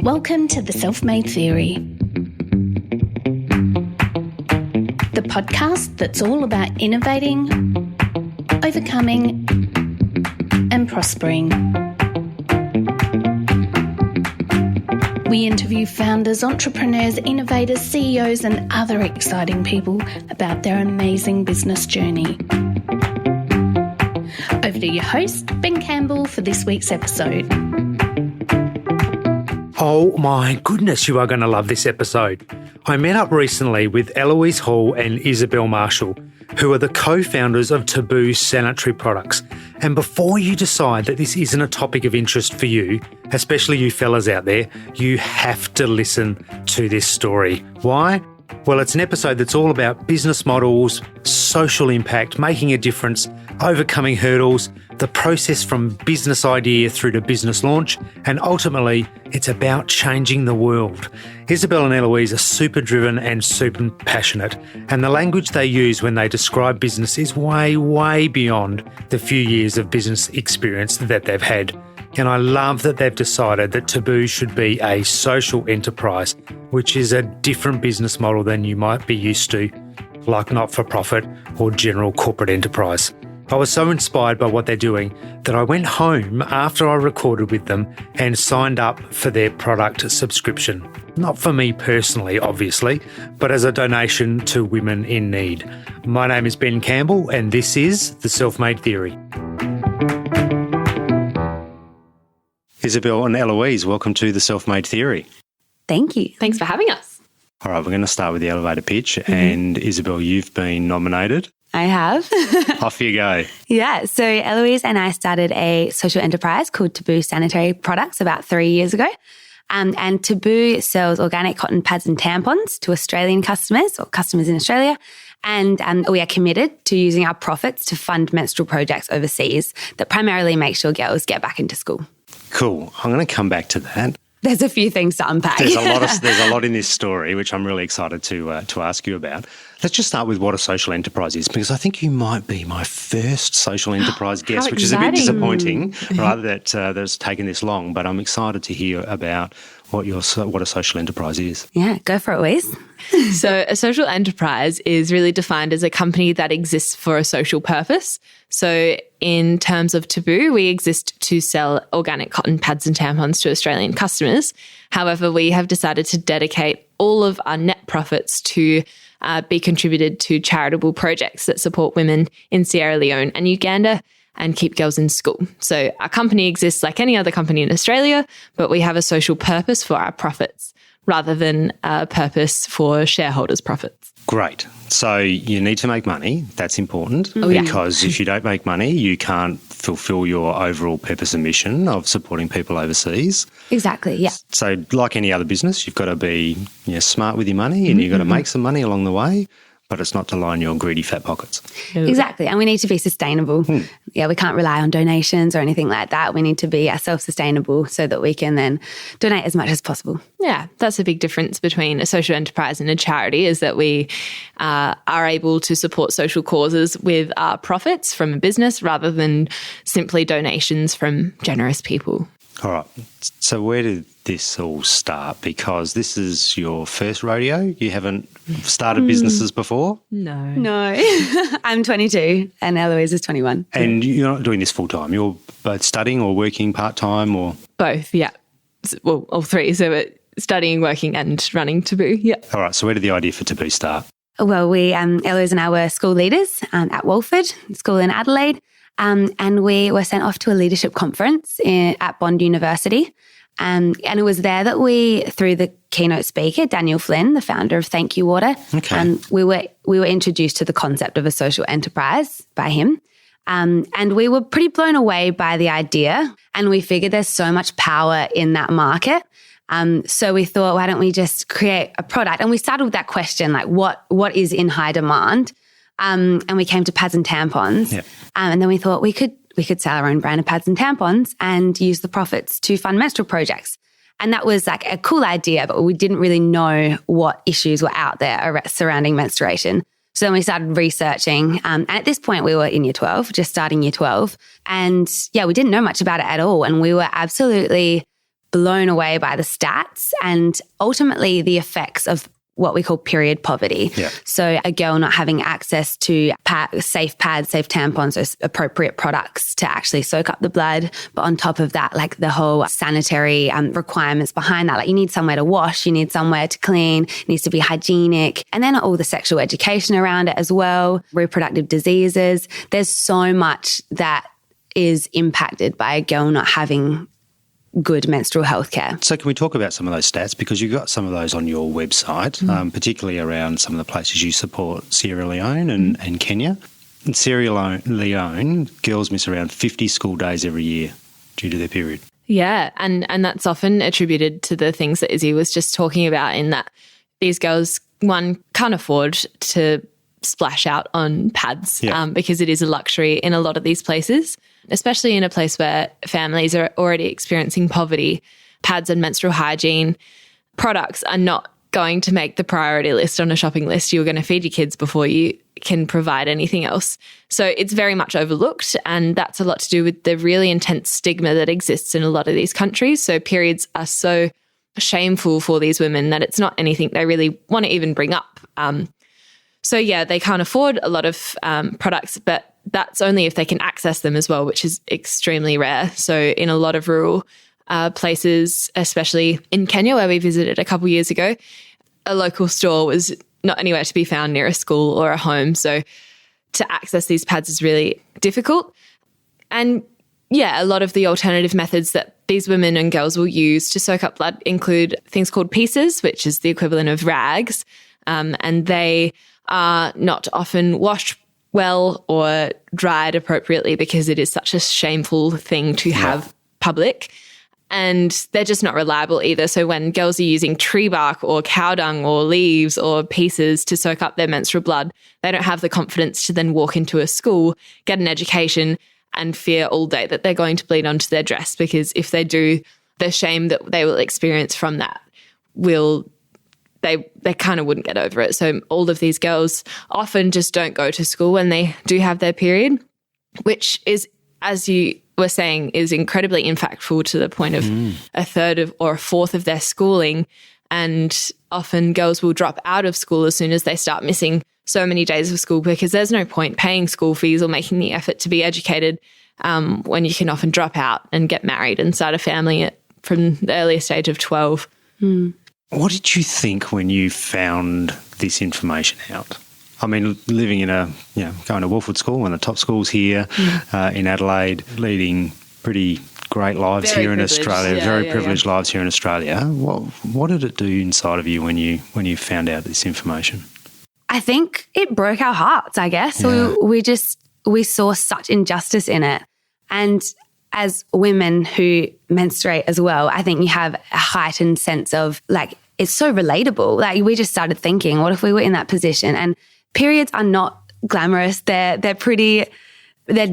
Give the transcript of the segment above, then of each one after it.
Welcome to The Self-Made Theory, the podcast that's all about innovating, overcoming, and prospering. We interview founders, entrepreneurs, innovators, CEOs, and other exciting people about their amazing business journey. Over to your host, Ben Campbell, for this week's episode. Oh my goodness, you are going to love this episode. I met up recently with Eloise Hall and Isobel Marshall, who are the co-founders of TABOO Sanitary Products. And before you decide that this isn't a topic of interest for you, especially you fellas out there, you have to listen to this story. Why? Well, it's an episode that's all about business models, social impact, making a difference, overcoming hurdles, the process from business idea through to business launch, and ultimately, it's about changing the world. Isobel and Eloise are super driven and super passionate, and the language they use when they describe business is way, way beyond the few years of business experience that they've had. And I love that they've decided that TABOO should be a social enterprise, which is a different business model than you might be used to, like not-for-profit or general corporate enterprise. I was so inspired by what they're doing that I went home after I recorded with them and signed up for their product subscription. Not for me personally, obviously, but as a donation to women in need. My name is Ben Campbell, and this is The Self-Made Theory. Isobel and Eloise, welcome to The Self-Made Theory. Thank you. Thanks for having us. All right, we're going to start with the elevator pitch. And Isobel, you've been nominated. I have. Off you go. Yeah. So Eloise and I started a social enterprise called TABOO Sanitary Products about 3 years ago. And TABOO sells organic cotton pads and tampons to Australian customers or customers in Australia. And we are committed to using our profits to fund menstrual projects overseas that primarily make sure girls get back into school. Cool. I'm going to come back to that. There's a few things to unpack. There's a lot in this story, which I'm really excited to ask you about. Let's just start with what a social enterprise is, because I think you might be my first social enterprise guest, which is a bit disappointing, right, that it's taken this long. But I'm excited to hear about what a social enterprise is. Yeah, go for it, Louise. So a social enterprise is really defined as a company that exists for a social purpose. So in terms of TABOO, we exist to sell organic cotton pads and tampons to Australian customers. However, we have decided to dedicate all of our net profits to be contributed to charitable projects that support women in Sierra Leone and Uganda and keep girls in school. So our company exists like any other company in Australia, but we have a social purpose for our profits rather than a purpose for shareholders' profits. Great. So you need to make money. That's important because if you don't make money, you can't fulfill your overall purpose and mission of supporting people overseas. Exactly, yeah. So like any other business, you've got to be smart with your money and you've got to make some money along the way, but it's not to line your greedy fat pockets. Exactly. And we need to be sustainable. Yeah, we can't rely on donations or anything like that. We need to be self-sustainable so that we can then donate as much as possible. Yeah, that's a big difference between a social enterprise and a charity, is that we are able to support social causes with our profits from a business rather than simply donations from generous people. All right. So where did this all start? Because this is your first rodeo. You haven't started businesses before? No. I'm 22 and Eloise is 21. And you're not doing this full time. You're both studying or working part-time or? Both, yeah. Well, all three. So we're studying, working and running TABOO, yeah. All right. So where did the idea for TABOO start? Well, Eloise and I were school leaders at Walford, school in Adelaide. And we were sent off to a leadership conference at Bond University. And it was there that we, through the keynote speaker, Daniel Flynn, the founder of Thank You Water, we were introduced to the concept of a social enterprise by him. And we were pretty blown away by the idea. And we figured there's so much power in that market. So we thought, why don't we just create a product? And we started with that question, like what is in high demand? And we came to pads and tampons. Yeah. And then we thought we could sell our own brand of pads and tampons and use the profits to fund menstrual projects. And that was like a cool idea, but we didn't really know what issues were out there surrounding menstruation. So then we started researching. And at this point, we were in year 12, just starting year 12. And yeah, we didn't know much about it at all. And we were absolutely blown away by the stats and ultimately the effects of what we call period poverty. Yeah. So a girl not having access to safe pads, safe tampons, or appropriate products to actually soak up the blood. But on top of that, like the whole sanitary requirements behind that, like you need somewhere to wash, you need somewhere to clean, it needs to be hygienic. And then all the sexual education around it as well, reproductive diseases. There's so much that is impacted by a girl not having good menstrual health care. So can we talk about some of those stats? Because you've got some of those on your website, particularly around some of the places you support, Sierra Leone and Kenya. In Sierra Leone, girls miss around 50 school days every year due to their period. Yeah, and that's often attributed to the things that Izzy was just talking about, in that these girls, one, can't afford to splash out on pads because it is a luxury in a lot of these places, especially in a place where families are already experiencing poverty. Pads and menstrual hygiene products are not going to make the priority list on a shopping list. You're going to feed your kids before you can provide anything else. So it's very much overlooked, and that's a lot to do with the really intense stigma that exists in a lot of these countries. So periods are so shameful for these women that it's not anything they really want to even bring up. So yeah, they can't afford a lot of products, but that's only if they can access them as well, which is extremely rare. So in a lot of rural places, especially in Kenya, where we visited a couple years ago, a local store was not anywhere to be found near a school or a home. So to access these pads is really difficult. And yeah, a lot of the alternative methods that these women and girls will use to soak up blood include things called pieces, which is the equivalent of rags, and they are not often washed well or dried appropriately because it is such a shameful thing to have public. And they're just not reliable either. So when girls are using tree bark or cow dung or leaves or pieces to soak up their menstrual blood, they don't have the confidence to then walk into a school, get an education, and fear all day that they're going to bleed onto their dress, because if they do, the shame that they will experience from that they kind of wouldn't get over it. So all of these girls often just don't go to school when they do have their period, which is, as you were saying, is incredibly impactful to the point of a third or a fourth of their schooling. And often girls will drop out of school as soon as they start missing so many days of school, because there's no point paying school fees or making the effort to be educated when you can often drop out and get married and start a family from the earliest age of 12. What did you think when you found this information out? I mean, living in going to Wolfwood School, one of the top schools here in Adelaide, leading pretty great lives here in Australia, very privileged lives here in Australia. What did it do inside of you when you found out this information? I think it broke our hearts, I guess. Yeah. We saw such injustice in it. And as women who menstruate as well, I think you have a heightened sense of, like, it's so relatable. Like, we just started thinking, what if we were in that position? And periods are not glamorous. They're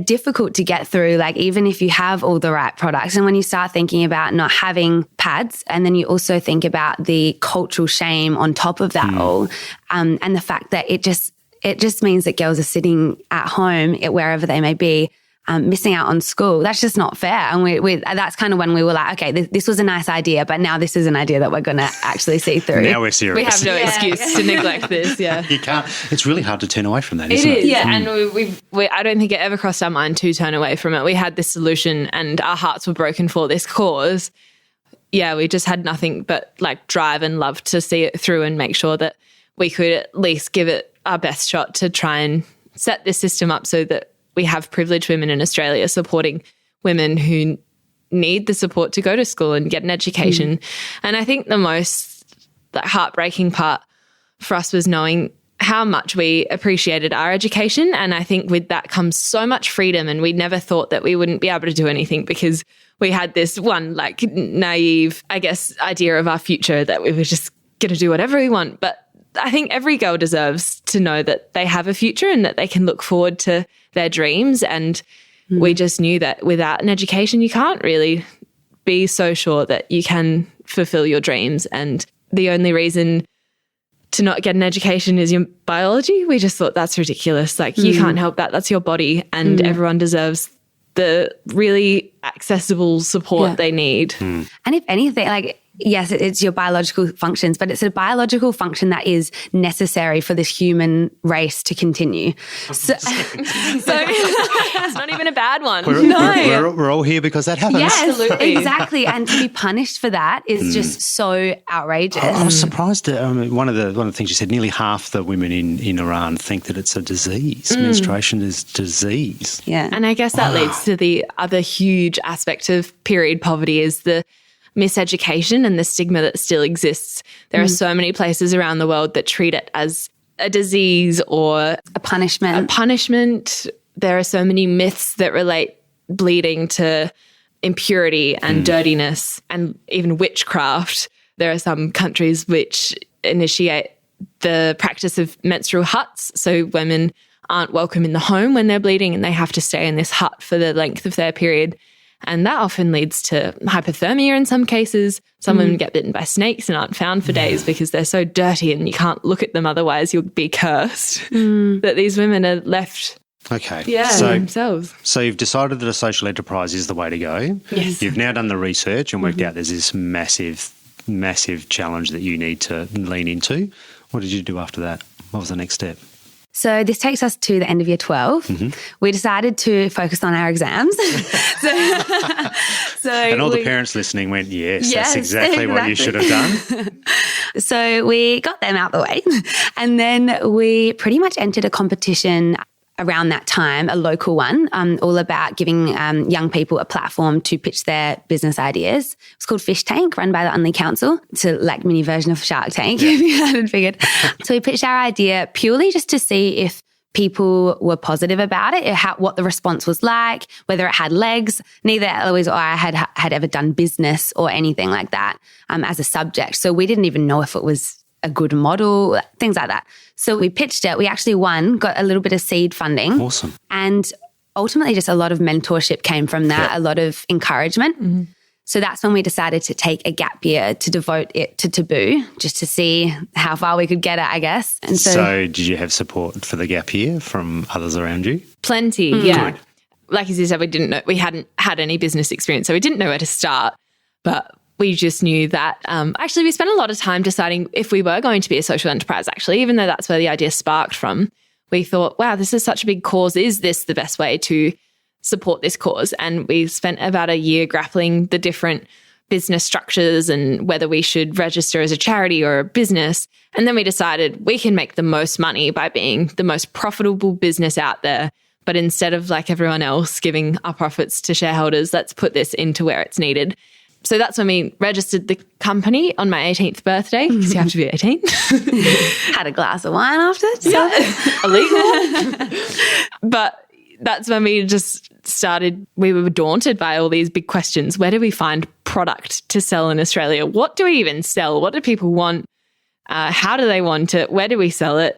difficult to get through, like, even if you have all the right products. And when you start thinking about not having pads, and then you also think about the cultural shame on top of that all, and the fact that it just means that girls are sitting at home, wherever they may be, missing out on school. That's just not fair. And we that's kind of when we were like, okay, this was a nice idea, but now this is an idea that we're going to actually see through. Now we're serious. We have no excuse to neglect this. Yeah, you can't. It's really hard to turn away from that, isn't it? Yeah, and we I don't think it ever crossed our mind to turn away from it. We had this solution, and our hearts were broken for this cause. Yeah, we just had nothing but like drive and love to see it through and make sure that we could at least give it our best shot to try and set this system up so that we have privileged women in Australia supporting women who need the support to go to school and get an education. And I think the most heartbreaking part for us was knowing how much we appreciated our education. And I think with that comes so much freedom, and we never thought that we wouldn't be able to do anything because we had this one naive, I guess, idea of our future that we were just going to do whatever we want. But I think every girl deserves to know that they have a future and that they can look forward to their dreams. And we just knew that without an education, you can't really be so sure that you can fulfill your dreams. And the only reason to not get an education is your biology. We just thought that's ridiculous. Like, you can't help that. That's your body, and everyone deserves the really accessible support they need. And if anything, like, yes, it's your biological functions, but it's a biological function that is necessary for this human race to continue. So It's not even a bad one. We're all here because that happens. yes, Absolutely. exactly. And to be punished for that is just so outrageous. I was surprised. One of the things you said, nearly half the women in Iran think that it's a disease. Menstruation is disease. Yeah. And I guess that leads to the other huge aspect of period poverty is the miseducation and the stigma that still exists. There are so many places around the world that treat it as a disease or a punishment. There are so many myths that relate bleeding to impurity and dirtiness and even witchcraft. There are some countries which initiate the practice of menstrual huts, so women aren't welcome in the home when they're bleeding and they have to stay in this hut for the length of their period. And that often leads to hypothermia in some cases. Some women get bitten by snakes and aren't found for days because they're so dirty and you can't look at them, otherwise you'll be cursed. That these women are left themselves. So you've decided that a social enterprise is the way to go. Yes. You've now done the research and worked out there's this massive challenge that you need to lean into. What did you do after that? What was the next step? So this takes us to the end of year 12. We decided to focus on our exams. And all the parents listening went, yes, that's exactly what you should have done. So we got them out the way. And then we pretty much entered a competition around that time, a local one, all about giving young people a platform to pitch their business ideas. It's called Fish Tank, run by the Unley Council. It's a like mini version of Shark Tank, if you hadn't figured. So we pitched our idea purely just to see if people were positive about it, what the response was like, whether it had legs. Neither Eloise or I had ever done business or anything like that as a subject. So we didn't even know if it was a good model, things like that. So we pitched it. We actually won, got a little bit of seed funding. Awesome. And ultimately just a lot of mentorship came from that, a lot of encouragement. So that's when we decided to take a gap year to devote it to Taboo, just to see how far we could get it, I guess. And so did you have support for the gap year from others around you? Plenty, yeah. Good. Like as you said, we hadn't had any business experience, so we didn't know where to start. But we just knew that actually we spent a lot of time deciding if we were going to be a social enterprise, actually, even though that's where the idea sparked from. We thought, wow, this is such a big cause. Is this the best way to support this cause? And we spent about a year grappling the different business structures and whether we should register as a charity or a business. And then we decided we can make the most money by being the most profitable business out there. But instead of like everyone else giving our profits to shareholders, let's put this into where it's needed. So that's when we registered the company on my 18th birthday, because you have to be 18. had a glass of wine after. Illegal. But that's when we just started, we were daunted by all these big questions. Where do we find product to sell in Australia? What do we even sell? What do people want? How do they want it? Where do we sell it?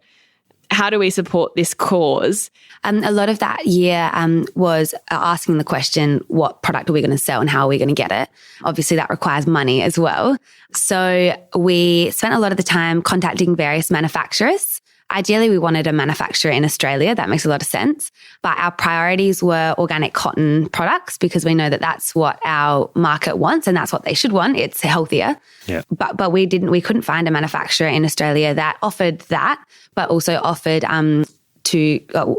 How do we support this cause? A lot of that year was asking the question, what product are we going to sell and how are we going to get it? Obviously, that requires money as well. So we spent a lot of the time contacting various manufacturers. Ideally, we wanted a manufacturer in Australia. That makes a lot of sense. But our priorities were organic cotton products because we know that that's what our market wants and that's what they should want. It's healthier. Yeah. But we couldn't find a manufacturer in Australia that offered that, but also offered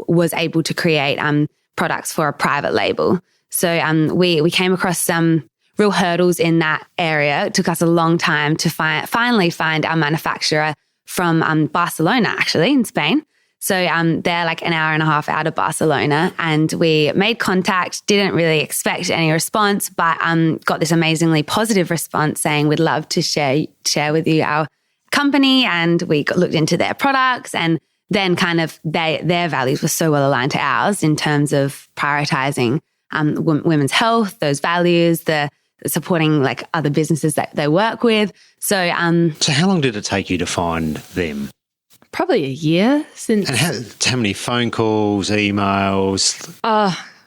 was able to create products for a private label. So we came across some real hurdles in that area. It took us a long time to finally find our manufacturer from Barcelona, actually, in Spain. So they're like an hour and a half out of Barcelona, and we made contact, didn't really expect any response, but got this amazingly positive response saying we'd love to share with you our company, and we looked into their products, and then kind of their values were so well aligned to ours in terms of prioritizing women's health, those values, the supporting like other businesses that they work with. So how long did it take you to find them? Probably a year since. And how many phone calls, emails?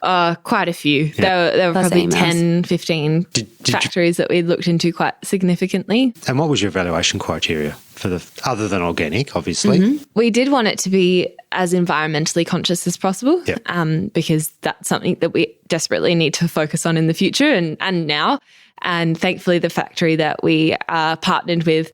Quite a few. There were Plus probably emails. 10, 15 factories that we looked into quite significantly. And what was your evaluation criteria for other than organic, obviously? We did want it to be as environmentally conscious as possible, Yep. because that's something that we desperately need to focus on in the future and now. And thankfully, the factory that we are partnered with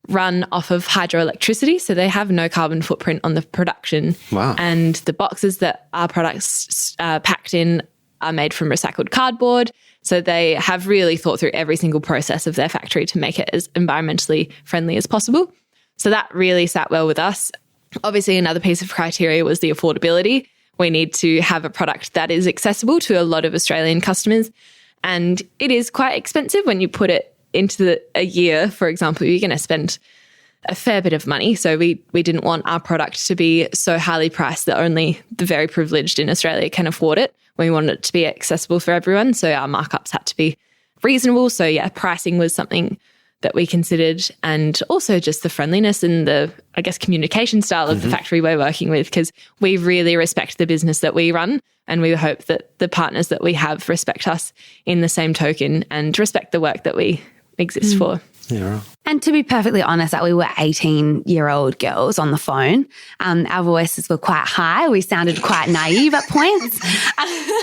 run off of hydroelectricity, so they have no carbon footprint on the production. Wow. And the boxes that our products packed in are made from recycled cardboard. So they have really thought through every single process of their factory to make it as environmentally friendly as possible. So that really sat well with us. Obviously, another piece of criteria was the affordability. We need to have a product that is accessible to a lot of Australian customers. And it is quite expensive when you put it into a year, for example, you're going to spend a fair bit of money. So we didn't want our product to be so highly priced that only the very privileged in Australia can afford it. We wanted it to be accessible for everyone. So our markups had to be reasonable. So yeah, pricing was something that we considered, and also just the friendliness and the, I guess, communication style of the factory we're working with, because we really respect the business that we run. And we hope that the partners that we have respect us in the same token and respect the work that we exist for. Yeah, right. And to be perfectly honest, that we were 18-year-old girls on the phone. Our voices were quite high. We sounded quite naive at points.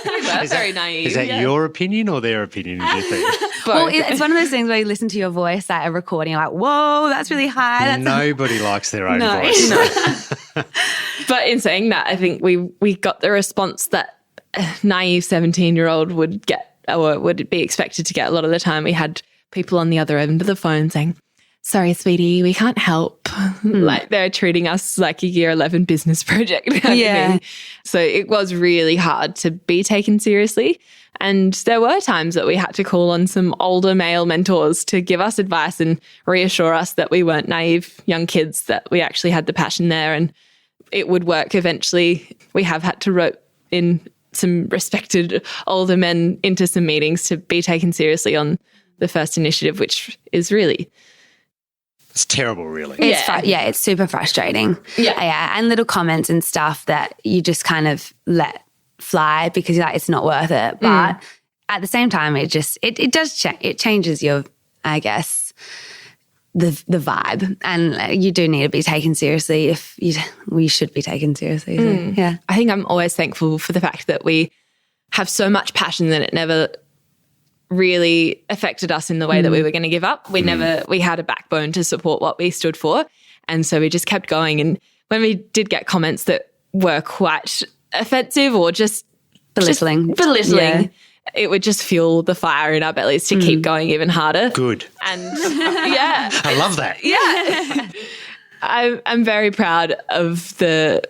We were very naive. Is that your opinion or their opinion, do you think? Well, it's one of those things where you listen to your voice at a recording, you're like, whoa, that's really high. That's Nobody likes their own No. voice. But in saying that, I think we got the response that a naive 17-year-old would get, or would be expected to get a lot of the time. We had people on the other end of the phone saying, sorry, sweetie, we can't help. Like they're treating us like a year 11 business project. kind of Yeah. thing. So it was really hard to be taken seriously. And there were times that we had to call on some older male mentors to give us advice and reassure us that we weren't naive young kids, that we actually had the passion there and it would work eventually. We have had to rope in some respected older men into some meetings to be taken seriously on the first initiative, which is really... It's terrible, really. It's super frustrating. Yeah. And little comments and stuff that you just kind of let fly because you're like, it's not worth it. But at the same time, it does change. It changes your, I guess, the vibe. And you do need to be taken seriously we should be taken seriously. So, yeah. I think I'm always thankful for the fact that we have so much passion that it never really affected us in the way that we were going to give up. We had a backbone to support what we stood for. And so we just kept going. And when we did get comments that were quite offensive or just Belittling. Yeah. It would just fuel the fire in our bellies to keep going even harder. Good. And yeah. I love that. Yeah. I'm very proud of the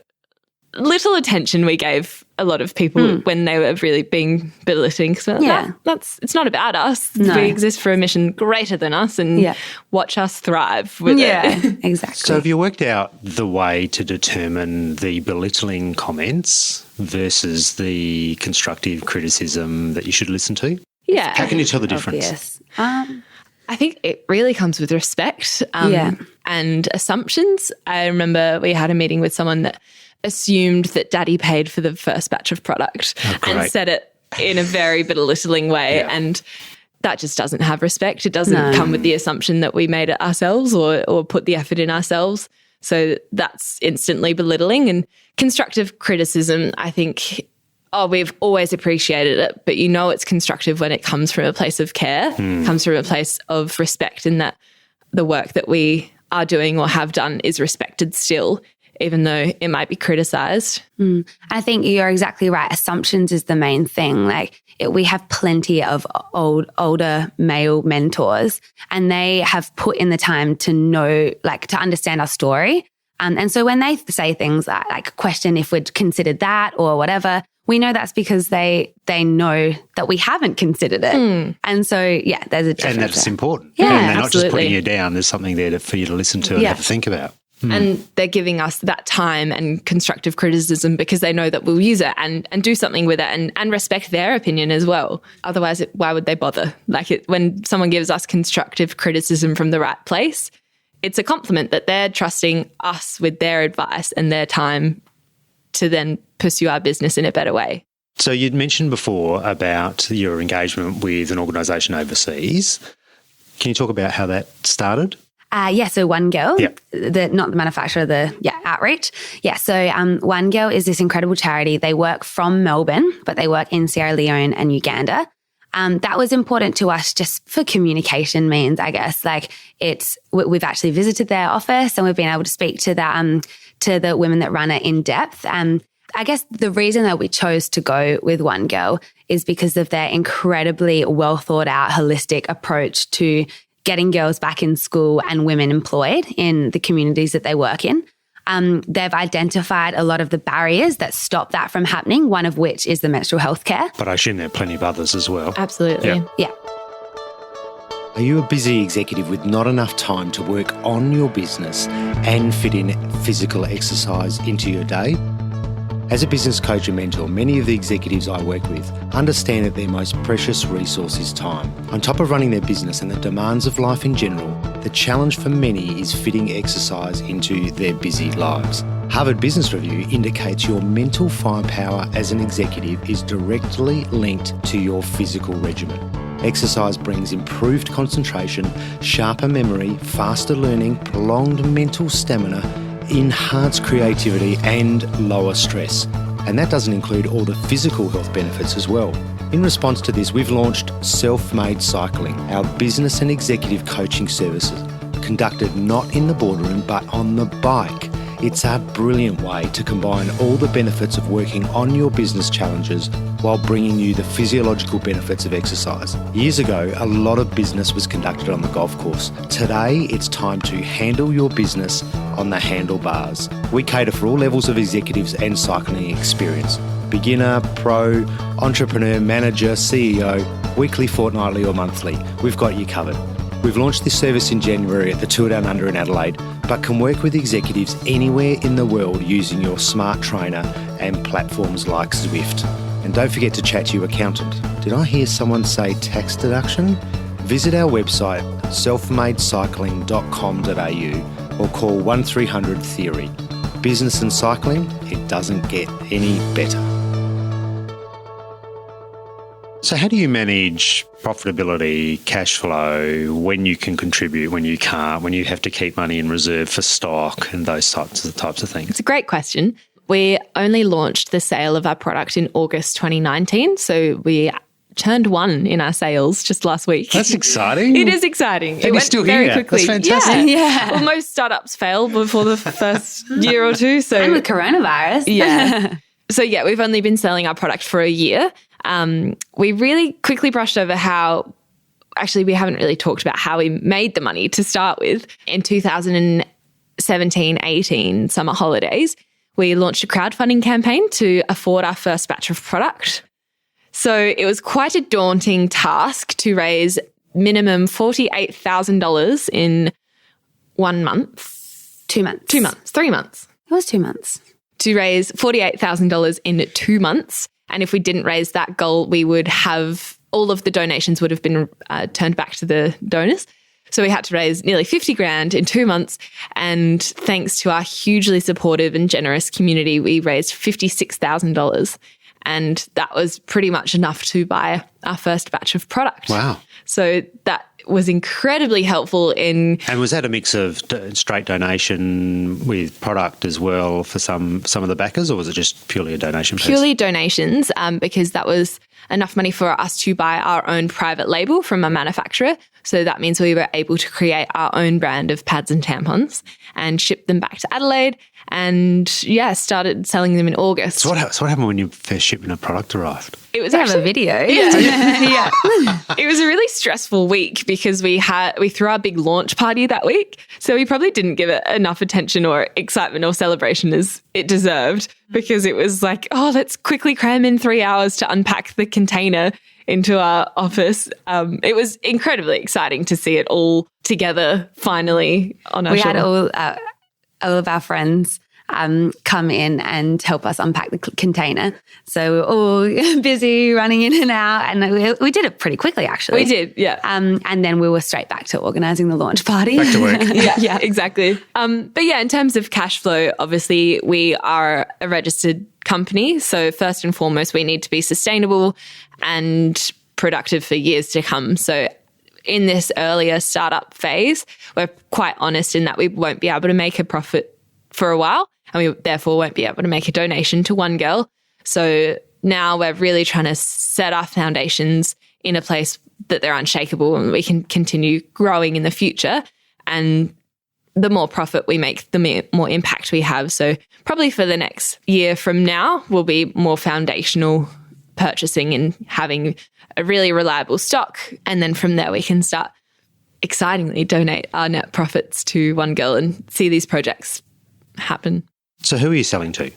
little attention we gave a lot of people when they were really being belittling. So it's not about us. No. We exist for a mission greater than us and watch us thrive with it. Exactly. So have you worked out the way to determine the belittling comments versus the constructive criticism that you should listen to? Yeah. How can you tell the difference? Yes. I think it really comes with respect and assumptions. I remember we had a meeting with someone that assumed that Daddy paid for the first batch of product and said it in a very belittling way. And that just doesn't have respect. It doesn't come with the assumption that we made it ourselves or put the effort in ourselves. So that's instantly belittling. And constructive criticism, I think, we've always appreciated it, but it's constructive when it comes from a place of care, comes from a place of respect, and that the work that we are doing or have done is respected still, even though it might be criticised. I think you're exactly right. Assumptions is the main thing. Like we have plenty of older male mentors, and they have put in the time to know, like to understand our story. And so when they say things like question if we'd considered that or whatever, we know that's because they know that we haven't considered it. And so, there's a difference. And that's important. Yeah, and they're not just absolutely. putting you down. There's something there for you to listen to and have to think about. And they're giving us that time and constructive criticism because they know that we'll use it and do something with it and respect their opinion as well. Otherwise, why would they bother? When someone gives us constructive criticism from the right place, it's a compliment that they're trusting us with their advice and their time to then pursue our business in a better way. So you'd mentioned before about your engagement with an organisation overseas. Can you talk about how that started? So One Girl, Yep. not the manufacturer, outreach. So One Girl is this incredible charity. They work from Melbourne, but they work in Sierra Leone and Uganda. That was important to us just for communication means, I guess. Like we've actually visited their office and we've been able to speak to the women that run it in depth. I guess the reason that we chose to go with One Girl is because of their incredibly well thought out, holistic approach to getting girls back in school and women employed in the communities that they work in. They've identified a lot of the barriers that stop that from happening, one of which is the menstrual health care. But I assume there are plenty of others as well. Absolutely. Yeah. Are you a busy executive with not enough time to work on your business and fit in physical exercise into your day? As a business coach and mentor, many of the executives I work with understand that their most precious resource is time. On top of running their business and the demands of life in general, the challenge for many is fitting exercise into their busy lives. Harvard Business Review indicates your mental firepower as an executive is directly linked to your physical regimen. Exercise brings improved concentration, sharper memory, faster learning, prolonged mental stamina, enhanced creativity and lower stress. And that doesn't include all the physical health benefits as well. In response to this, we've launched Self-Made Cycling, our business and executive coaching services, conducted not in the boardroom but on the bike. It's a brilliant way to combine all the benefits of working on your business challenges while bringing you the physiological benefits of exercise. Years ago, a lot of business was conducted on the golf course. Today, it's time to handle your business on the handlebars. We cater for all levels of executives and cycling experience. Beginner, pro, entrepreneur, manager, CEO, weekly, fortnightly or monthly. We've got you covered. We've launched this service in January at the Tour Down Under in Adelaide, but can work with executives anywhere in the world using your smart trainer and platforms like Zwift. And don't forget to chat to your accountant. Did I hear someone say tax deduction? Visit our website, selfmadecycling.com.au or call 1300 Theory. Business and cycling, it doesn't get any better. So how do you manage profitability, cash flow, when you can contribute, when you can't, when you have to keep money in reserve for stock and those types of things? It's a great question. We only launched the sale of our product in August 2019. So we turned one in our sales just last week. That's exciting. It is exciting. And it went still very quickly. That's fantastic. Yeah. Well, most startups fail before the first year or two. So And with coronavirus. Yeah. So we've only been selling our product for a year. We really quickly brushed over how, actually we haven't really talked about how we made the money to start with. In 2017-18 summer holidays, we launched a crowdfunding campaign to afford our first batch of product. So it was quite a daunting task to raise minimum $48,000 in 1 month. 2 months. 2 months. 3 months. It was 2 months. To raise $48,000 in 2 months. And if we didn't raise that goal, we would have all of the donations would have been turned back to the donors. So we had to raise nearly 50 grand in 2 months. And thanks to our hugely supportive and generous community, we raised $56,000. And that was pretty much enough to buy our first batch of product. Wow. So that was incredibly helpful in... And was that a mix of straight donation with product as well for some of the backers, or was it just purely a donation piece? Purely donations, because that was enough money for us to buy our own private label from a manufacturer. So that means we were able to create our own brand of pads and tampons and ship them back to Adelaide and, started selling them in August. So what happened when your first shipment of product arrived? It was Actually, have a video. Yeah. It was a really stressful week because we threw our big launch party that week. So we probably didn't give it enough attention or excitement or celebration as it deserved, because it was like, let's quickly cram in 3 hours to unpack the container into our office. It was incredibly exciting to see it all together finally on our show. We had all of our friends come in and help us unpack the container. So we're all busy running in and out, and we did it pretty quickly, actually. We did, yeah. And then we were straight back to organising the launch party. Back to work. yeah, exactly. But yeah, in terms of cash flow, obviously we are a registered company. So first and foremost, we need to be sustainable and productive for years to come. So in this earlier startup phase, we're quite honest in that we won't be able to make a profit for a while, and we therefore won't be able to make a donation to One Girl. So now we're really trying to set our foundations in a place that they're unshakable and we can continue growing in the future. And the more profit we make, the more impact we have. So probably for the next year from now, we'll be more foundational purchasing and having a really reliable stock. And then from there, we can start excitingly donate our net profits to One Girl and see these projects happen. So who are you selling to?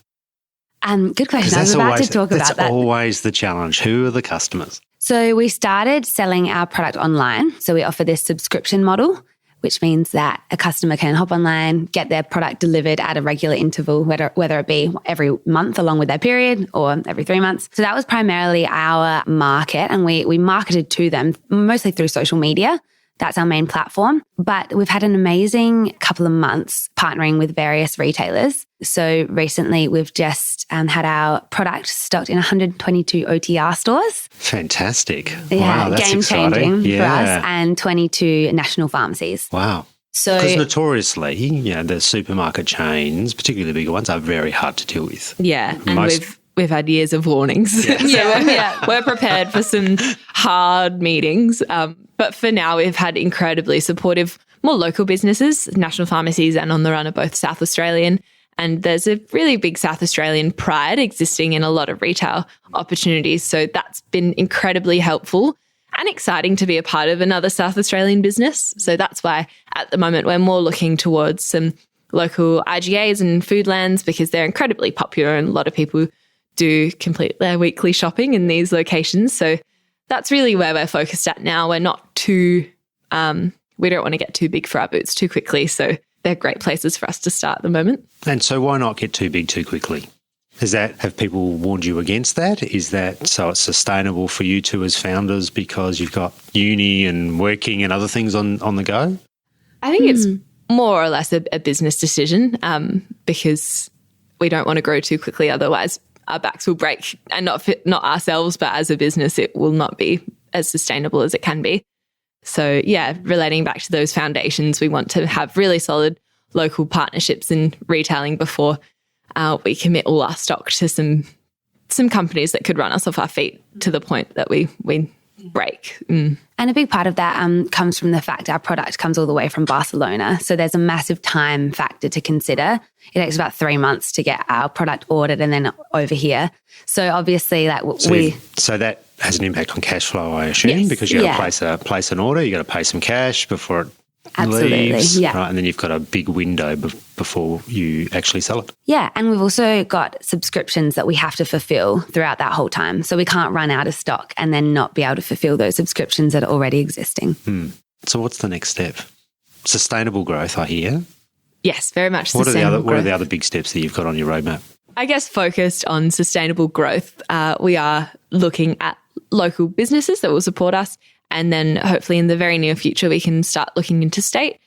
Good question. I was about to talk about that. That's always the challenge. Who are the customers? So we started selling our product online. So we offer this subscription model, which means that a customer can hop online, get their product delivered at a regular interval, whether it be every month along with their period or every 3 months. So that was primarily our market, and we marketed to them mostly through social media. That's our main platform. But we've had an amazing couple of months partnering with various retailers. So recently we've just had our product stocked in 122 OTR stores. Fantastic. Yeah, wow, that's game-changing exciting. for us, and 22 national pharmacies. Wow. So, because notoriously, the supermarket chains, particularly the bigger ones, are very hard to deal with. Yeah, and we've had years of warnings. Yeah. So we're prepared for some hard meetings. But for now, we've had incredibly supportive, more local businesses. National pharmacies and On the Run are both South Australian. And there's a really big South Australian pride existing in a lot of retail opportunities. So that's been incredibly helpful and exciting to be a part of another South Australian business. So that's why at the moment we're more looking towards some local IGAs and Foodlands, because they're incredibly popular and a lot of people do complete their weekly shopping in these locations. So that's really where we're focused at now. We're not too, we don't want to get too big for our boots too quickly. So they're great places for us to start at the moment. And so why not get too big too quickly? Have people warned you against that? Is that so it's sustainable for you two as founders because you've got uni and working and other things on the go? I think it's more or less a business decision because we don't want to grow too quickly. Otherwise, our backs will break, and not ourselves, but as a business, it will not be as sustainable as it can be. So yeah, relating back to those foundations, we want to have really solid local partnerships in retailing before we commit all our stock to some companies that could run us off our feet to the point that we break. And a big part of that comes from the fact our product comes all the way from Barcelona. So there's a massive time factor to consider. It takes about 3 months to get our product ordered and then over here. So obviously So that has an impact on cash flow, I assume, yes, because you got to place an order, you got to pay some cash before it leaves, right? And then you've got a big window before you actually sell it. Yeah, and we've also got subscriptions that we have to fulfill throughout that whole time. So we can't run out of stock and then not be able to fulfill those subscriptions that are already existing. So what's the next step? Sustainable growth, I hear. Yes, very much What sustainable growth. What are the other big steps that you've got on your roadmap? I guess focused on sustainable growth, we are looking at local businesses that will support us. And then hopefully in the very near future, we can start looking into state.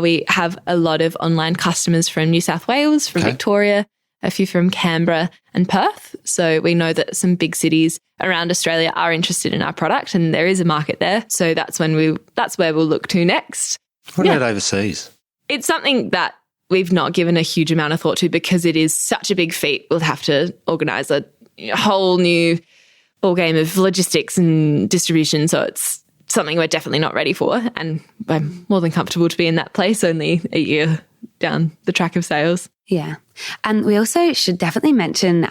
We have a lot of online customers from New South Wales, from Victoria, a few from Canberra and Perth. So we know that some big cities around Australia are interested in our product and there is a market there. So that's where we'll look to next. What about overseas? It's something that we've not given a huge amount of thought to because it is such a big feat. We'll have to organise a whole new ball game of logistics and distribution. So it's something we're definitely not ready for. And we're more than comfortable to be in that place only a year down the track of sales. Yeah. And we also should definitely mention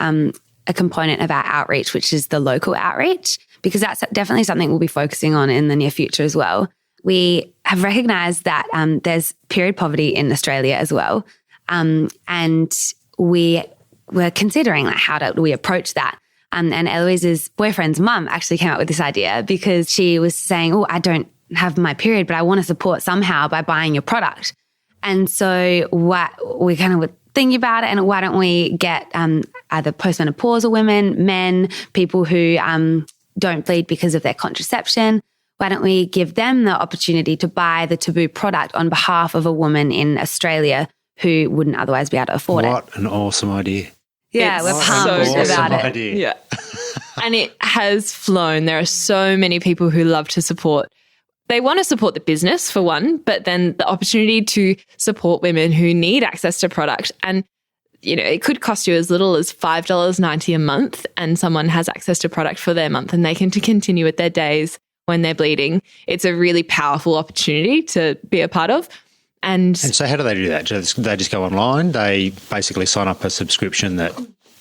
a component of our outreach, which is the local outreach, because that's definitely something we'll be focusing on in the near future as well. We have recognised that there's period poverty in Australia as well. And we were considering how do we approach that. And Eloise's boyfriend's mum actually came up with this idea because she was saying, I don't have my period, but I want to support somehow by buying your product. And so what we kind of were thinking about it, and why don't we get either postmenopausal women, men, people who don't bleed because of their contraception, why don't we give them the opportunity to buy the TABOO product on behalf of a woman in Australia who wouldn't otherwise be able to afford it? What an awesome idea. Yeah, we're pumped about it. Idea. Yeah. And it has flown. There are so many people who love to support. They want to support the business for one, but then the opportunity to support women who need access to product. And, you know, it could cost you as little as $5.90 a month, and someone has access to product for their month and they can continue with their days when they're bleeding. It's a really powerful opportunity to be a part of. And so how do they do that? Do they just go online? They basically sign up a subscription that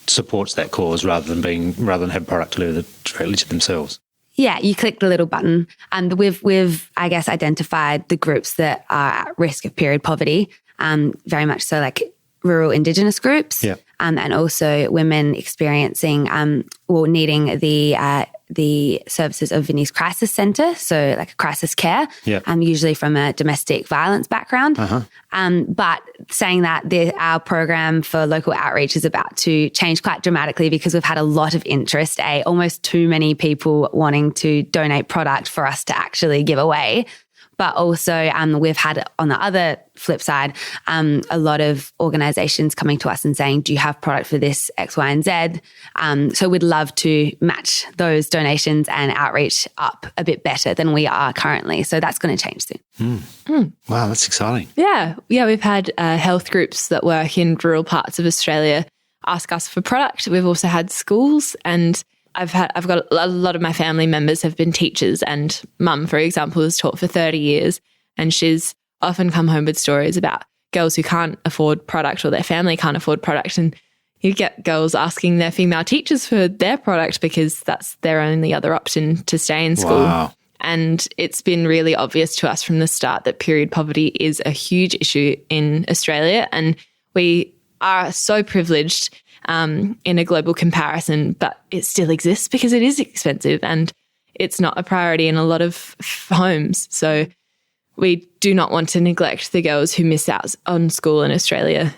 supports that cause rather than have product delivered directly to themselves? Yeah, you click the little button, and we've I guess identified the groups that are at risk of period poverty, very much so like rural Indigenous groups, and also women experiencing needing the services of Vinnie's Crisis Centre, so like a crisis care, usually from a domestic violence background. But saying that, our program for local outreach is about to change quite dramatically because we've had a lot of interest, almost too many people wanting to donate product for us to actually give away. But also we've had, on the other flip side, a lot of organisations coming to us and saying, do you have product for this X, Y, and Z? So we'd love to match those donations and outreach up a bit better than we are currently. So that's going to change soon. Wow, that's exciting. Yeah, we've had health groups that work in rural parts of Australia ask us for product. We've also had schools, and I've got a lot of my family members have been teachers, and Mum, for example, has taught for 30 years, and she's often come home with stories about girls who can't afford product or their family can't afford product, and you get girls asking their female teachers for their product because that's their only other option to stay in school. Wow. And it's been really obvious to us from the start that period poverty is a huge issue in Australia, and we are so privileged in a global comparison, but it still exists because it is expensive and it's not a priority in a lot of homes. So we do not want to neglect the girls who miss out on school in Australia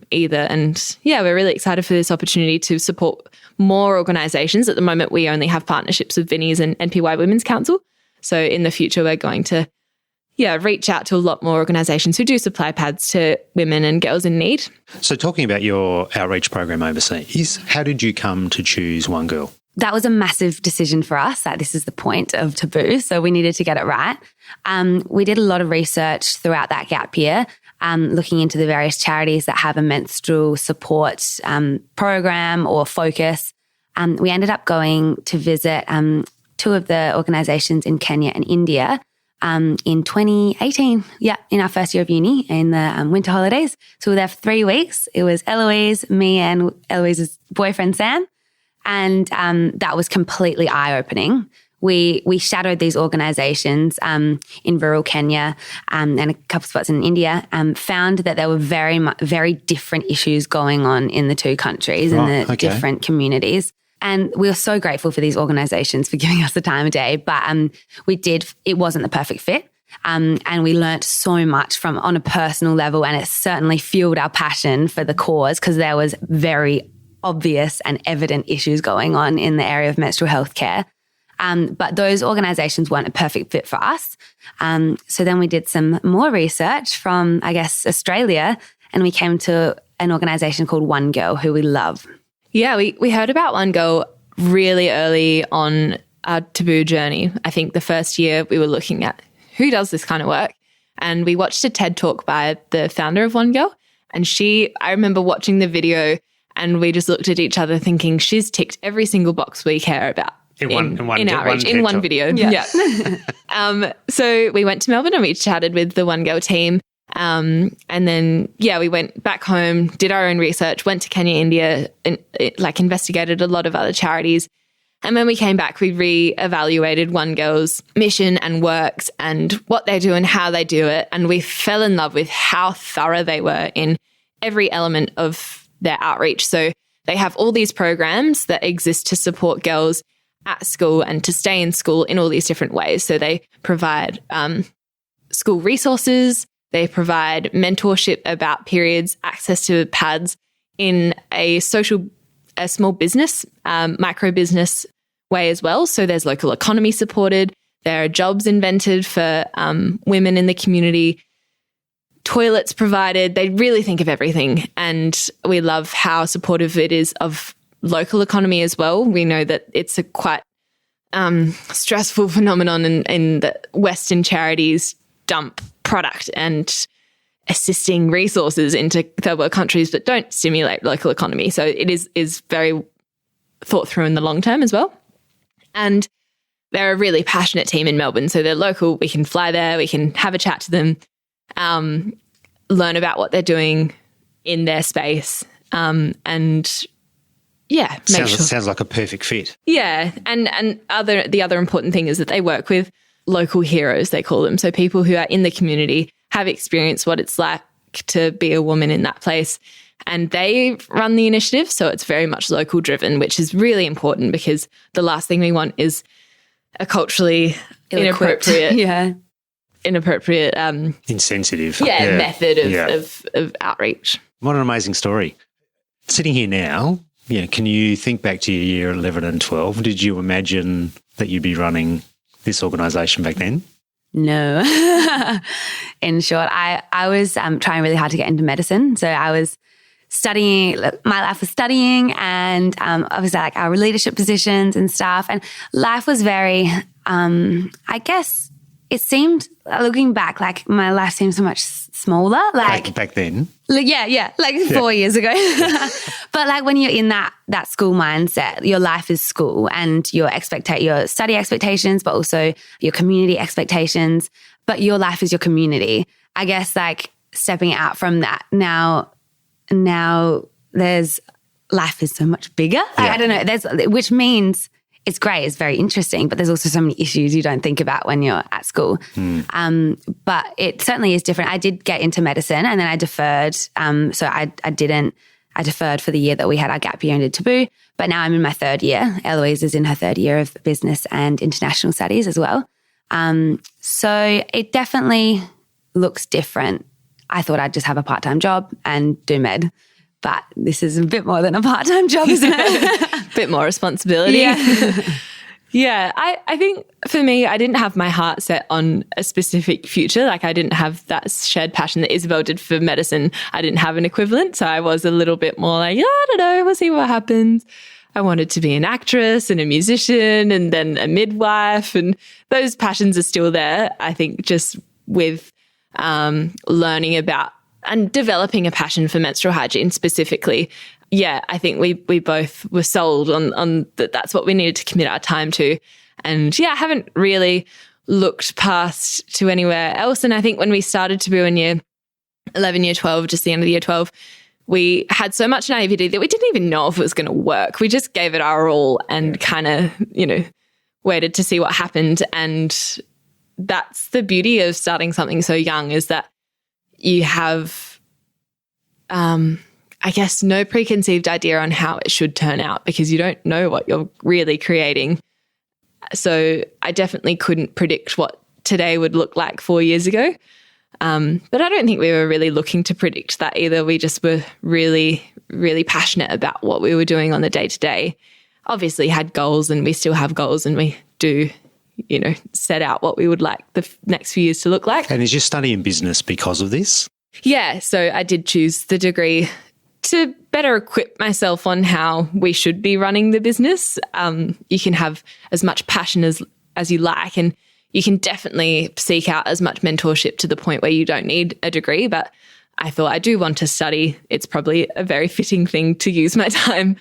either. And yeah, we're really excited for this opportunity to support more organisations. At the moment, we only have partnerships with Vinnie's and NPY Women's Council. So in the future, we're going to reach out to a lot more organisations who do supply pads to women and girls in need. So talking about your outreach program overseas, how did you come to choose One Girl? That was a massive decision for us. This is the point of TABOO, so we needed to get it right. We did a lot of research throughout that gap year, looking into the various charities that have a menstrual support program or focus. We ended up going to visit two of the organisations in Kenya and India in 2018, in our first year of uni in the winter holidays. So we were there for 3 weeks. It was Eloise, me and Eloise's boyfriend, Sam. And that was completely eye-opening. We shadowed these organisations in rural Kenya and a couple of spots in India, found that there were very different issues going on in the two countries and the different communities. And we were so grateful for these organisations for giving us the time of day, but it wasn't the perfect fit. And we learnt so much on a personal level, and it certainly fueled our passion for the cause because there was very obvious and evident issues going on in the area of menstrual health care. But those organisations weren't a perfect fit for us. So then we did some more research from, I guess, Australia, and we came to an organisation called One Girl, who we love. Yeah, we heard about One Girl really early on our TABOO journey. I think the first year we were looking at who does this kind of work, and we watched a TED Talk by the founder of One Girl, and I remember watching the video and we just looked at each other thinking she's ticked every single box we care about in outreach, in one video. Yeah. So we went to Melbourne and we chatted with the One Girl team. And then, we went back home, did our own research, went to Kenya, India, and investigated a lot of other charities. And when we came back, we re-evaluated One Girl's mission and works and what they do and how they do it. And we fell in love with how thorough they were in every element of their outreach. So they have all these programs that exist to support girls at school and to stay in school in all these different ways. So they provide school resources, They provide mentorship about periods, access to pads in a small business, micro business way as well. So there's local economy supported. There are jobs invented for women in the community, toilets provided. They really think of everything. And we love how supportive it is of local economy as well. We know that it's a quite stressful phenomenon in that Western charities dump product and assisting resources into third world countries that don't stimulate local economy. So it is very thought through in the long term as well. And they're a really passionate team in Melbourne. So they're local. We can fly there. We can have a chat to them, learn about what they're doing in their space. And yeah, sounds like a perfect fit. Yeah. And the other important thing is that they work with local heroes, they call them. So people who are in the community, have experienced what it's like to be a woman in that place. And they run the initiative. So it's very much local driven, which is really important because the last thing we want is a culturally inappropriate, insensitive, method of outreach. What an amazing story. Sitting here now, can you think back to your year 11 and 12? Did you imagine that you'd be running this organisation back then? No. In short, I was trying really hard to get into medicine. So I was studying, my life was studying and obviously like our leadership positions and stuff. And life was very, I guess it seemed, looking back, like my life seemed so much smaller. Like back then? Like 4 years ago. But like when you're in that school mindset, your life is school and your study expectations, but also your community expectations, but your life is your community. I guess like stepping out from that now life is so much bigger. I don't know, which means it's great, it's very interesting, but there's also so many issues you don't think about when you're at school. But it certainly is different. I did get into medicine and then I deferred. So I deferred for the year that we had our gap year and did TABOO, but now I'm in my third year. Eloise is in her third year of business and international studies as well. So it definitely looks different. I thought I'd just have a part-time job and do med. But this is a bit more than a part-time job, isn't it? Bit more responsibility. Yeah. I think for me, I didn't have my heart set on a specific future. Like I didn't have that shared passion that Isobel did for medicine. I didn't have an equivalent. So I was a little bit more like, I don't know, we'll see what happens. I wanted to be an actress and a musician and then a midwife. And those passions are still there. I think just with learning about and developing a passion for menstrual hygiene specifically. Yeah, I think we both were sold on that. That's what we needed to commit our time to. And I haven't really looked past to anywhere else. And I think when we started TABOO in year 11, year 12, just the end of the year 12, we had so much naivety that we didn't even know if it was going to work. We just gave it our all and kind of, waited to see what happened. And that's the beauty of starting something so young, is that you have, I guess, no preconceived idea on how it should turn out because you don't know what you're really creating. So I definitely couldn't predict what today would look like 4 years ago. But I don't think we were really looking to predict that either. We just were really, really passionate about what we were doing on the day-to-day. Obviously had goals and we still have goals and we do set out what we would like the next few years to look like. And is your study in business because of this? Yeah. So I did choose the degree to better equip myself on how we should be running the business. You can have as much passion as you like, and you can definitely seek out as much mentorship to the point where you don't need a degree. But I thought I do want to study. It's probably a very fitting thing to use my time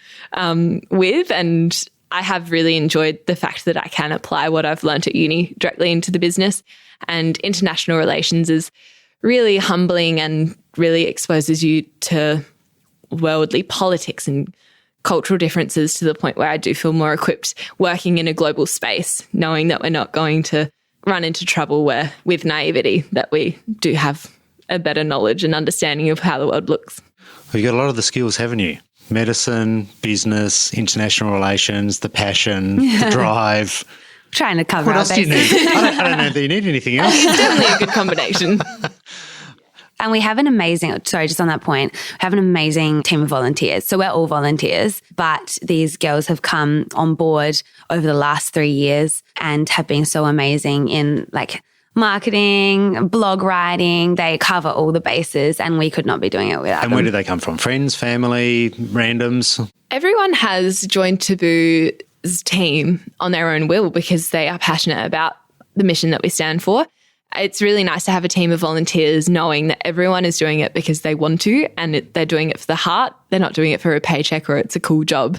with. And I have really enjoyed the fact that I can apply what I've learned at uni directly into the business. And international relations is really humbling and really exposes you to worldly politics and cultural differences to the point where I do feel more equipped working in a global space, knowing that we're not going to run into trouble with naivety, that we do have a better knowledge and understanding of how the world looks. Well, you've got a lot of the skills, haven't you? Medicine, business, international relations, the passion, the drive. Trying to cover what else do you need? I don't know that you need anything else. It's definitely a good combination. And we have an amazing, just on that point, we have an amazing team of volunteers. So we're all volunteers, but these girls have come on board over the last 3 years and have been so amazing in like marketing, blog writing. They cover all the bases and we could not be doing it without them. And where do they come from? Friends, family, randoms? Everyone has joined TABOO's team on their own will because they are passionate about the mission that we stand for. It's really nice to have a team of volunteers knowing that everyone is doing it because they want to and they're doing it for the heart. They're not doing it for a paycheck or it's a cool job,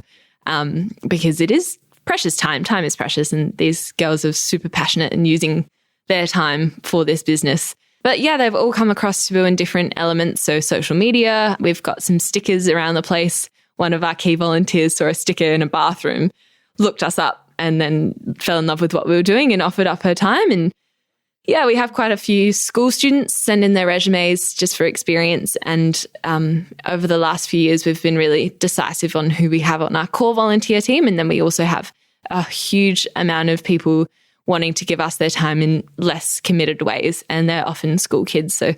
because it is precious time. Time is precious and these girls are super passionate and using their time for this business. But yeah, they've all come across TABOO in different elements. So social media, we've got some stickers around the place. One of our key volunteers saw a sticker in a bathroom, looked us up and then fell in love with what we were doing and offered up her time. And yeah, we have quite a few school students send in their resumes just for experience. And over the last few years, we've been really decisive on who we have on our core volunteer team. And then we also have a huge amount of people wanting to give us their time in less committed ways. And they're often school kids. So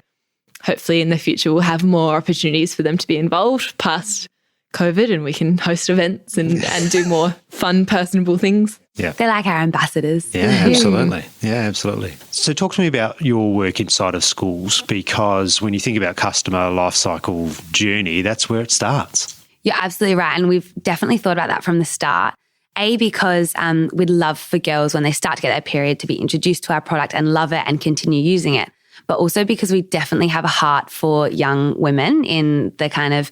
hopefully in the future, we'll have more opportunities for them to be involved past COVID and we can host events and do more fun, personable things. Yeah. They're like our ambassadors. Yeah, absolutely. Yeah, absolutely. So talk to me about your work inside of schools, because when you think about customer life cycle journey, that's where it starts. You're absolutely right. And we've definitely thought about that from the start. Because we'd love for girls when they start to get their period to be introduced to our product and love it and continue using it. But also because we definitely have a heart for young women in the kind of,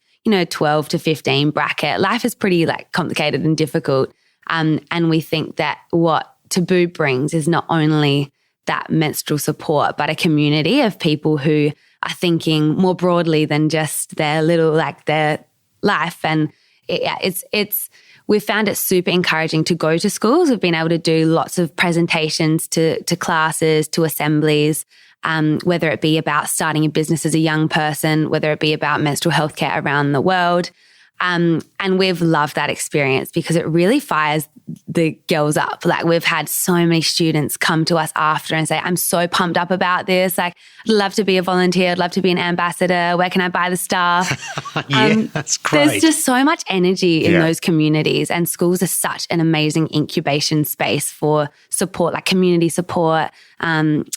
12 to 15 bracket. Life is pretty complicated and difficult. And we think that what TABOO brings is not only that menstrual support, but a community of people who are thinking more broadly than just their their life. And we've found it super encouraging to go to schools. We've been able to do lots of presentations to classes, to assemblies, whether it be about starting a business as a young person, whether it be about menstrual health care around the world. And we've loved that experience because it really fires the girls up. We've had so many students come to us after and say, I'm so pumped up about this. I'd love to be a volunteer. I'd love to be an ambassador. Where can I buy the stuff? That's great. There's just so much energy in those communities, and schools are such an amazing incubation space for support, like community support,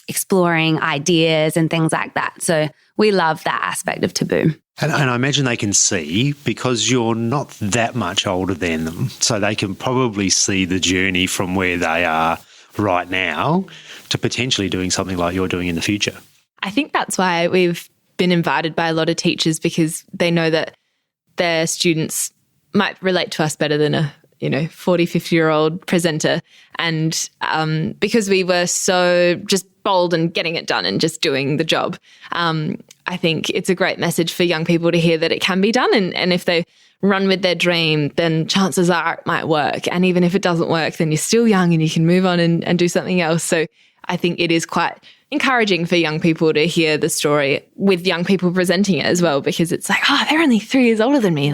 exploring ideas and things like that. So we love that aspect of TABOO. And I imagine they can see, because you're not that much older than them, so they can probably see the journey from where they are right now to potentially doing something like you're doing in the future. I think that's why we've been invited by a lot of teachers, because they know that their students might relate to us better than a 40, 50-year-old presenter. And because we were so just bold and getting it done and just doing the job, I think it's a great message for young people to hear that it can be done. And if they run with their dream, then chances are it might work. And even if it doesn't work, then you're still young and you can move on and do something else. So I think it is quite encouraging for young people to hear the story with young people presenting it as well, because it's like, they're only 3 years older than me.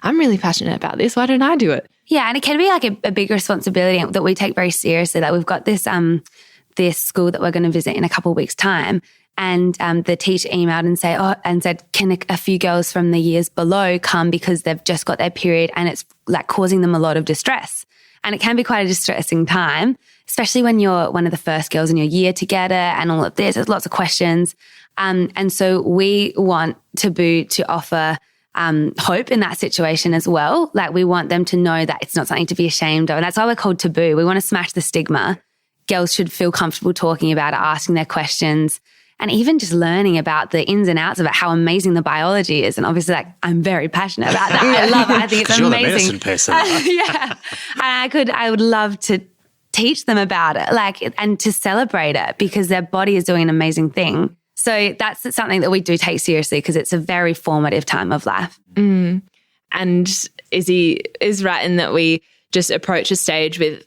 I'm really passionate about this. Why don't I do it? Yeah, and it can be a big responsibility that we take very seriously. We've got this school that we're going to visit in a couple of weeks' time, and the teacher emailed and said, can a few girls from the years below come because they've just got their period and it's causing them a lot of distress. And it can be quite a distressing time, especially when you're one of the first girls in your year together and all of this. There's lots of questions. And so we want TABOO to offer hope in that situation as well. We want them to know that it's not something to be ashamed of. And that's why we're called TABOO. We want to smash the stigma. Girls should feel comfortable talking about it, asking their questions, and even just learning about the ins and outs about how amazing the biology is. And obviously, I'm very passionate about that. I love it. I think it's you're amazing. The medicine person. Yeah. And I would love to teach them about it, and to celebrate it, because their body is doing an amazing thing. So that's something that we do take seriously, because it's a very formative time of life. And Izzy is right in that we just approach a stage with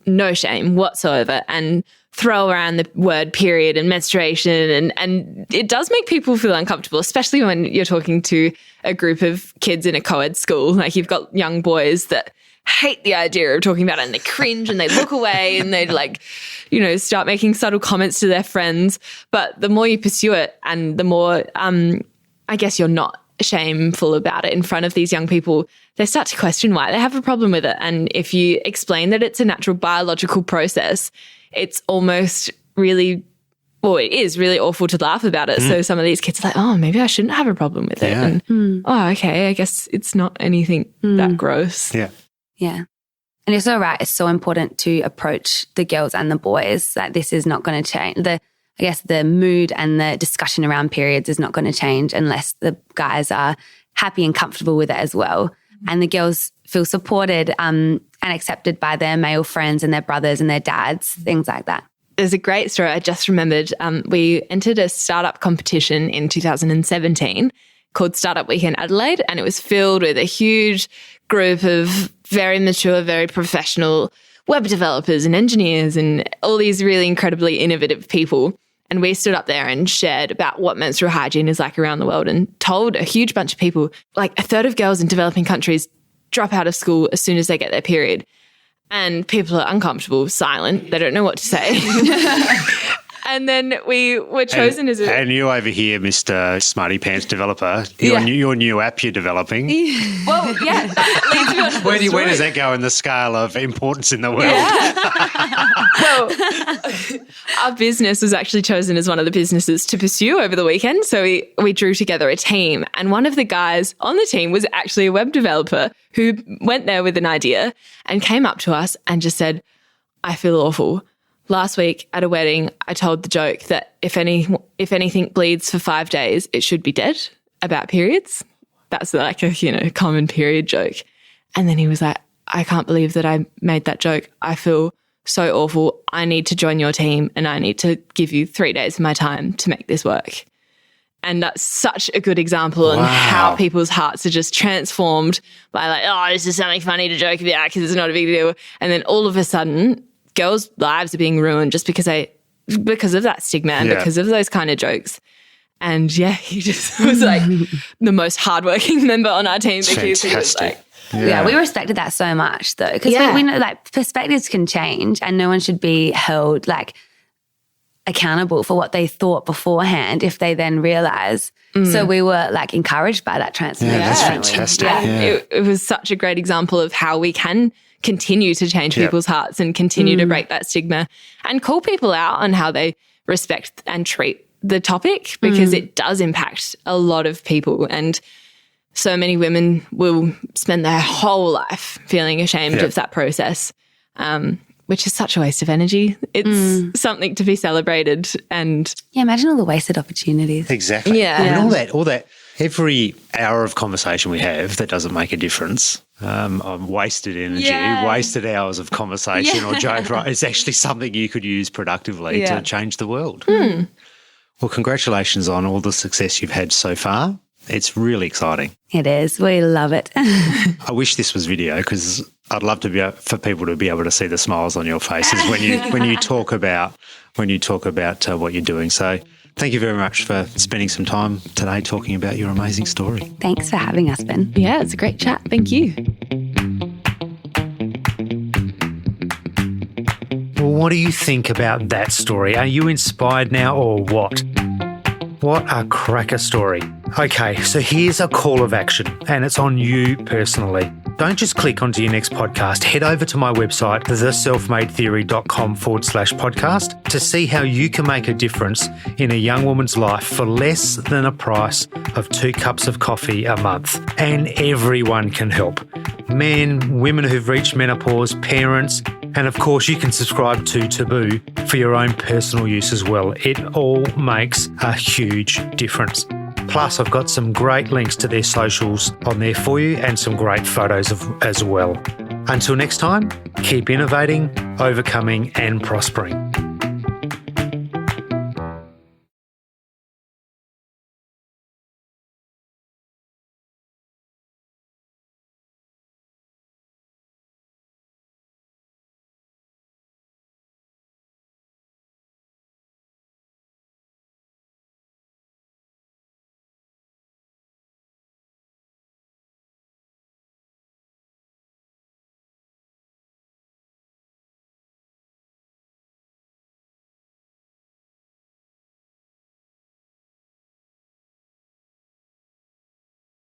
no shame whatsoever and throw around the word period and menstruation. And it does make people feel uncomfortable, especially when you're talking to a group of kids in a co-ed school. You've got young boys that hate the idea of talking about it, and they cringe and they look away and they'd like, you know, start making subtle comments to their friends. But the more you pursue it and the more, I guess you're not shameful about it in front of these young people, they start to question why they have a problem with it. And if you explain that it's a natural biological process, it's almost really, well, it is really awful to laugh about it. So some of these kids are like, oh, maybe I shouldn't have a problem with it. Yeah. And oh, okay, I guess it's not anything that gross. Yeah. Yeah. And you're so right. It's so important to approach the girls and the boys that this is not going to change. I guess the mood and the discussion around periods is not going to change unless the guys are happy and comfortable with it as well. And the girls feel supported and accepted by their male friends and their brothers and their dads, things like that. There's a great story I just remembered. We entered a startup competition in 2017 called Startup Week in Adelaide, and it was filled with a huge group of very mature, very professional web developers and engineers and all these really incredibly innovative people. And we stood up there and shared about what menstrual hygiene is like around the world and told a huge bunch of people, like a third of girls in developing countries drop out of school as soon as they get their period. And people are uncomfortable, silent. They don't know what to say. And then we were chosen as a... And you over here, Mr. Smarty Pants developer, your new app you're developing. Well, yeah, that leads me on to the Where does that go in the scale of importance in the world? Yeah. Well, our business was actually chosen as one of the businesses to pursue over the weekend. So we drew together a team. And one of the guys on the team was actually a web developer who went there with an idea and came up to us and just said, I feel awful. Last week at a wedding, I told the joke that if anything bleeds for 5 days, it should be dead, about periods. That's like a, common period joke. And then he was like, I can't believe that I made that joke. I feel so awful. I need to join your team and I need to give you 3 days of my time to make this work. And that's such a good example on how people's hearts are just transformed by like, oh, this is something funny to joke about because it's not a big deal. And then all of a sudden, girls' lives are being ruined just because of that stigma and because of those kind of jokes. And he just was like the most hardworking member on our team because he was like, we respected that so much though, because we know like perspectives can change and no one should be held like accountable for what they thought beforehand if they then realise. So we were like encouraged by that transformation. Yeah, that's fantastic. It was such a great example of how we can continue to change people's hearts and continue to break that stigma and call people out on how they respect and treat the topic because it does impact a lot of people. And so many women will spend their whole life feeling ashamed of that process, which is such a waste of energy. It's something to be celebrated. And imagine all the wasted opportunities. Exactly. Yeah. I mean, all that, every hour of conversation we have that doesn't make a difference. Wasted energy, wasted hours of conversation or joke, right? It's actually something you could use productively to change the world. Well, congratulations on all the success you've had so far. It's really exciting. It is. We love it. I wish this was video because I'd love to for people to be able to see the smiles on your faces when you talk about what you're doing. So thank you very much for spending some time today talking about your amazing story. Thanks for having us, Ben. Yeah, it's a great chat. Thank you. Well, what do you think about that story? Are you inspired now or what? What a cracker story. Okay, so here's a call of action, and it's on you personally. Don't just click onto your next podcast. Head over to my website, theselfmadetheory.com/podcast, to see how you can make a difference in a young woman's life for less than a price of 2 cups of coffee a month. And everyone can help. Men, women who've reached menopause, parents, and of course you can subscribe to Taboo for your own personal use as well. It all makes a huge difference. Plus, I've got some great links to their socials on there for you and some great photos as well. Until next time, keep innovating, overcoming and prospering.